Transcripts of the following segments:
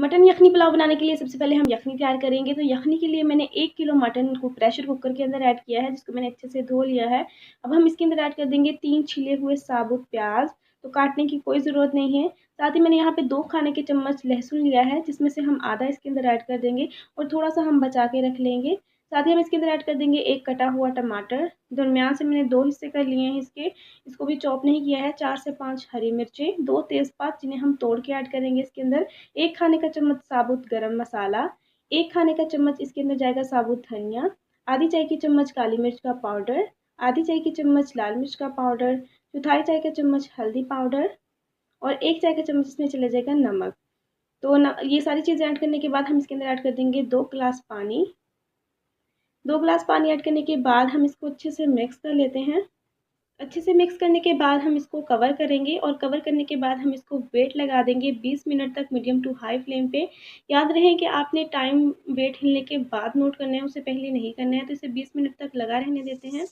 Mutton यखनी पुलाव बनाने के लिए सबसे पहले हम यखनी तैयार करेंगे। तो यखनी के लिए मैंने 1 किलो मटन को प्रेशर कुकर के अंदर ऐड किया है, जिसको मैंने अच्छे से धो लिया है। अब हम इसके अंदर ऐड कर देंगे 3 छिले हुए साबुत प्याज, तो काटने की कोई ज़रूरत नहीं है। साथ ही मैंने यहाँ पे 2 खाने के चम्मच लहसुन लिया है, जिसमें से हम आधा इसके अंदर ऐड कर देंगे और थोड़ा-सा हम बचा के रख लेंगे। साथ ही हम इसके अंदर ऐड कर देंगे 1 कटा हुआ टमाटर, दरमियान से मैंने 2 हिस्से कर लिए हैं इसके, इसको भी चॉप नहीं किया है। 4 से 5 हरी मिर्चें, 2 तेज़पात जिन्हें हम तोड़ के ऐड करेंगे इसके अंदर, 1 खाने का चम्मच साबुत गरम मसाला, 1 खाने का चम्मच इसके अंदर जाएगा साबुत धनिया, आधी चाय की चम्मच काली मिर्च का पाउडर, आधी चाय की चम्मच लाल मिर्च का पाउडर, चौथाई चाय का चम्मच हल्दी पाउडर और 1 चाय का चम्मच इसमें चला जाएगा नमक। तो ये सारी चीज़ें ऐड करने के बाद हम इसके अंदर ऐड कर देंगे 2 गिलास पानी। 2 गिलास पानी ऐड करने के बाद हम इसको अच्छे से मिक्स कर लेते हैं। अच्छे से मिक्स करने के बाद हम इसको कवर करेंगे और कवर करने के बाद हम इसको वेट लगा देंगे 20 मिनट तक मीडियम टू हाई फ्लेम पे। याद रहे कि आपने टाइम वेट हिलने के बाद नोट करना है, उससे पहले नहीं करना है। तो इसे 20 मिनट तक लगा रहने देते हैं।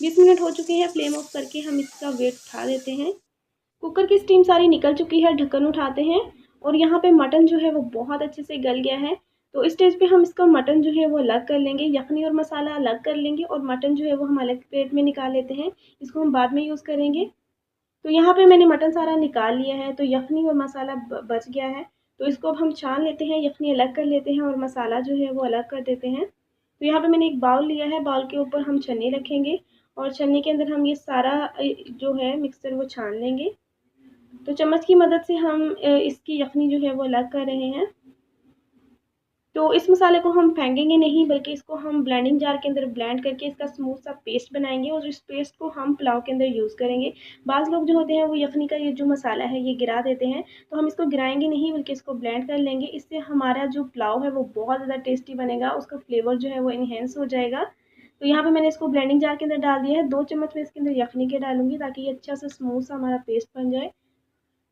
20 मिनट हो चुके हैं, फ्लेम ऑफ करके हम इसका वेट उठा देते हैं। कुकर की स्टीम सारी निकल चुकी है, ढक्कन उठाते हैं और यहाँ पे मटन जो है वो बहुत अच्छे से गल गया है। तो इस स्टेज पे हम इसका मटन जो है वो अलग कर लेंगे, यखनी और मसाला अलग कर लेंगे और मटन जो है वो हम अलग प्लेट में निकाल लेते हैं। इसको हम बाद में यूज़ करेंगे। तो यहाँ पे मैंने मटन सारा निकाल लिया है, तो यखनी और मसाला बच गया है। तो इसको अब हम छान लेते हैं, यखनी अलग कर लेते हैं और मसाला जो है वो अलग कर देते हैं। तो यहाँ पे मैंने एक बाउल लिया है, बाउल के ऊपर हम छन्नी रखेंगे और छन्नी के अंदर हम ये सारा जो है मिक्सचर वो छान लेंगे। तो चम्मच की मदद से हम इसकी यखनी जो है वो अलग कर रहे हैं। तो इस मसाले को हम फेंकेंगे नहीं, बल्कि इसको हम ब्लेंडिंग जार के अंदर ब्लेंड करके इसका स्मूथ सा पेस्ट बनाएंगे और इस पेस्ट को हम पुलाव के अंदर यूज़ करेंगे। बाज़ लोग जो होते हैं वो यखनी का ये जो मसाला है ये गिरा देते हैं, तो हम इसको गिराएंगे नहीं बल्कि इसको ब्लेंड कर लेंगे। इससे हमारा जो पुलाव है वो बहुत ज़्यादा टेस्टी बनेगा, उसका फ्लेवर जो है वो इन्हेंस हो जाएगा। तो यहाँ पे मैंने इसको ब्लेंडिंग जार के अंदर डाल दिया है। 2 चम्मच मैं इसके अंदर यखनी के डालूंगी ताकि ये अच्छा सा स्मूथ सा हमारा पेस्ट बन जाए।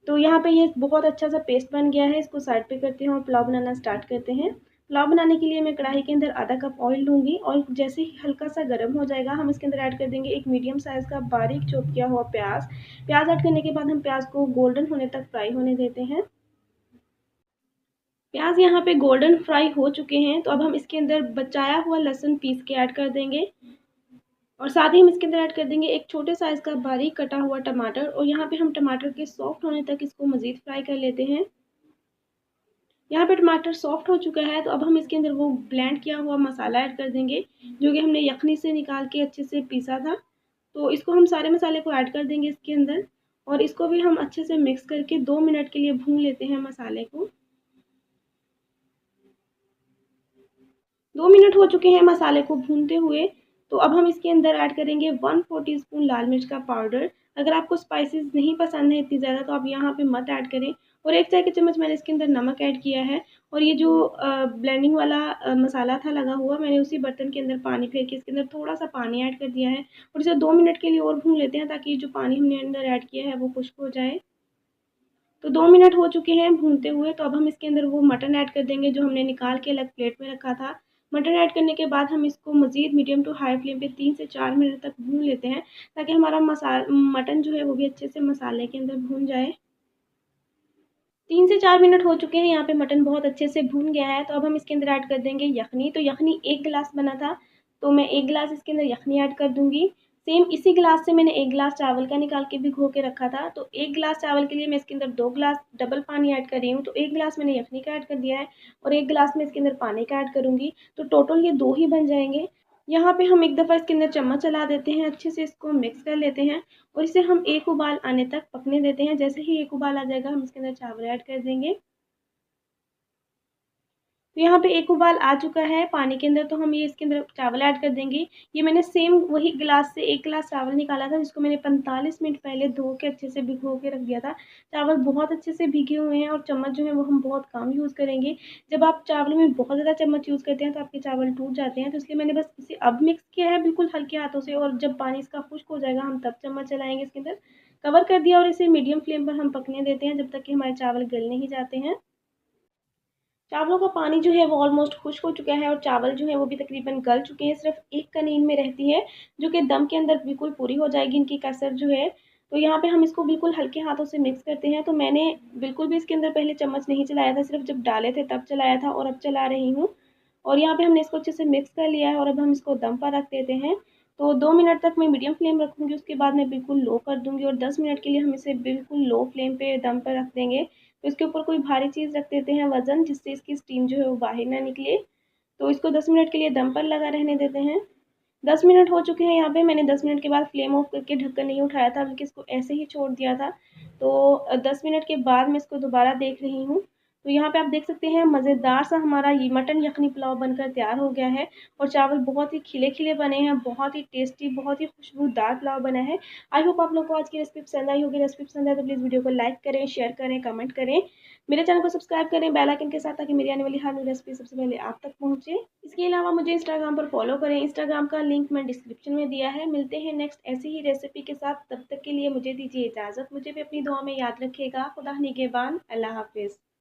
तो यहाँ पे ये बहुत अच्छा सा पेस्ट बन गया है। इसको साइड पे करते हैं और पुलाव बनाना स्टार्ट करते हैं। पुलाव बनाने के लिए मैं कढ़ाई के अंदर आधा कप ऑयल लूँगी और जैसे ही हल्का सा गर्म हो जाएगा हम इसके अंदर ऐड कर देंगे एक मीडियम साइज़ का बारीक चॉप किया हुआ प्याज। प्याज ऐड करने के बाद हम प्याज को गोल्डन होने तक फ्राई होने देते हैं। प्याज यहाँ पे गोल्डन फ्राई हो चुके हैं, तो अब हम इसके अंदर बचाया हुआ लहसुन पीस के ऐड कर देंगे और साथ ही हम इसके अंदर ऐड कर देंगे एक छोटे साइज़ का बारीक कटा हुआ टमाटर और यहाँ पे हम टमाटर के सॉफ्ट होने तक इसको मज़ीद फ्राई कर लेते हैं। यहाँ पे टमाटर सॉफ्ट हो चुका है, तो अब हम इसके अंदर वो ब्लेंड किया हुआ मसाला ऐड कर देंगे जो कि हमने यखनी से निकाल के अच्छे से पीसा था। तो इसको हम सारे मसाले को ऐड कर देंगे इसके अंदर और इसको भी हम अच्छे से मिक्स करके 2 मिनट के लिए भून लेते हैं मसाले को। 2 मिनट हो चुके हैं मसाले को भूनते हुए। तो अब हम इसके अंदर ऐड करेंगे 1/4 टीस्पून लाल मिर्च का पाउडर। अगर आपको स्पाइसेस नहीं पसंद है इतनी ज़्यादा तो आप यहाँ पे मत ऐड करें। और 1 चाय का चम्मच मैंने इसके अंदर नमक ऐड किया है और ये जो ब्लेंडिंग वाला मसाला था लगा हुआ, मैंने उसी बर्तन के अंदर पानी फेर के इसके अंदर थोड़ा-सा पानी ऐड कर दिया है और इसे 2 मिनट के लिए और भून लेते हैं ताकि जो पानी हमने अंदर ऐड किया है वो खुश्क हो जाए। तो 2 मिनट हो चुके हैं भूनते हुए, तो अब हम इसके अंदर वो मटन ऐड कर देंगे जो हमने निकाल के अलग प्लेट में रखा था। मटन ऐड करने के बाद हम इसको मज़ीद मीडियम टू हाई फ्लेम पे 3 से 4 मिनट तक भून लेते हैं ताकि हमारा मटन जो है वो भी अच्छे से मसाले के अंदर भून जाए। 3 से 4 मिनट हो चुके हैं, यहाँ पे मटन बहुत अच्छे से भून गया है। तो अब हम इसके अंदर ऐड कर देंगे यखनी। तो यखनी 1 गिलास बना था, तो मैं 1 गिलास इसके अंदर यखनी ऐड कर दूँगी। सेम इसी गिलास से मैंने 1 गिलास चावल का निकाल के भिगो के रखा था। तो 1 गिलास चावल के लिए मैं इसके अंदर 2 गिलास डबल पानी ऐड कर रही हूँ। तो 1 गिलास मैंने यखनी का ऐड कर दिया है और 1 गिलास में इसके अंदर पानी का ऐड करूँगी। तो टोटल ये 2 ही बन जाएँगे। यहाँ पे हम एक दफ़ा इसके अंदर चम्मच चला देते हैं, अच्छे से इसको मिक्स कर लेते हैं और इसे हम एक उबाल आने तक पकने देते हैं। जैसे ही एक उबाल आ जाएगा हम इसके अंदर चावल ऐड कर देंगे। तो यहाँ पे एक उबाल आ चुका है पानी के अंदर, तो हम ये इसके अंदर चावल ऐड कर देंगे। ये मैंने सेम वही गिलास से 1 गिलास चावल निकाला था जिसको मैंने 45 मिनट पहले धो के अच्छे से भिगो के रख दिया था। चावल बहुत अच्छे से भीगे हुए हैं और चम्मच जो है वो हम बहुत कम यूज़ करेंगे। जब आप चावल में बहुत ज़्यादा चम्मच यूज़ करते हैं तो आपके चावल टूट जाते हैं, तो इसलिए मैंने बस इसे अब मिक्स किया है बिल्कुल हल्के हाथों से और जब पानी इसका खुश्क हो जाएगा हम तब चम्मच चलाएँगे इसके अंदर। कवर कर दिया और इसे मीडियम फ्लेम पर हम पकने देते हैं जब तक कि हमारे चावल गल नहीं जाते हैं। चावलों का पानी जो है वो ऑलमोस्ट खुश्क हो चुका है और चावल जो है वो भी तकरीबन गल चुके हैं। सिर्फ एक कनीन में रहती है जो कि दम के अंदर बिल्कुल पूरी हो जाएगी इनकी कसर जो है। तो यहाँ पे हम इसको बिल्कुल हल्के हाथों से मिक्स करते हैं। तो मैंने बिल्कुल भी इसके अंदर पहले चम्मच नहीं चलाया था, सिर्फ जब डाले थे तब चलाया था और अब चला रही हूँ। और यहाँ पे हमने इसको अच्छे से मिक्स कर लिया है और अब हम इसको दम पर रख देते हैं। तो 2 मिनट तक मैं मीडियम फ्लेम रखूँगी, उसके बाद मैं बिल्कुल लो कर दूँगी और 10 मिनट के लिए हम इसे बिल्कुल लो फ्लेम पे दम पर रख देंगे। तो इसके ऊपर कोई भारी चीज़ रख देते हैं वज़न, जिससे इसकी स्टीम जो है वो बाहर ना निकले। तो इसको 10 मिनट के लिए दम पर लगा रहने देते हैं। 10 मिनट हो चुके हैं यहाँ पे, मैंने 10 मिनट के बाद फ्लेम ऑफ करके ढक्कन नहीं उठाया था, बल्कि इसको ऐसे ही छोड़ दिया था। तो 10 मिनट के बाद मैं इसको दोबारा देख रही हूँ। तो यहाँ पे आप देख सकते हैं मज़ेदार सा हमारा ये मटन यखनी पुलाव बनकर तैयार हो गया है और चावल बहुत ही खिले-खिले बने हैं, बहुत ही टेस्टी, बहुत ही खुशबूदार पुलाव बना है। आई होप आप लोग को आज की रेसिपी पसंद आई होगी। रेसिपी पसंद आए तो प्लीज़ वीडियो को लाइक करें, शेयर करें, कमेंट करें। मेरे चैनल को सब्सक्राइब करें बेल आइकन के साथ, ताकि मेरी आने वाली हर न्यू रेसिपी सबसे पहले आप तक पहुँचे। इसके अलावा मुझे इंस्टाग्राम पर फॉलो करें, इंस्टाग्राम का लिंक मैं डिस्क्रिप्शन में दिया है। मिलते हैं नेक्स्ट ऐसी ही रेसिपी के साथ, तब तक के लिए मुझे दीजिए इजाज़त। मुझे भी अपनी दुआ में याद रखिएगा। खुदा निगहबान, अल्लाह हाफ़िज़।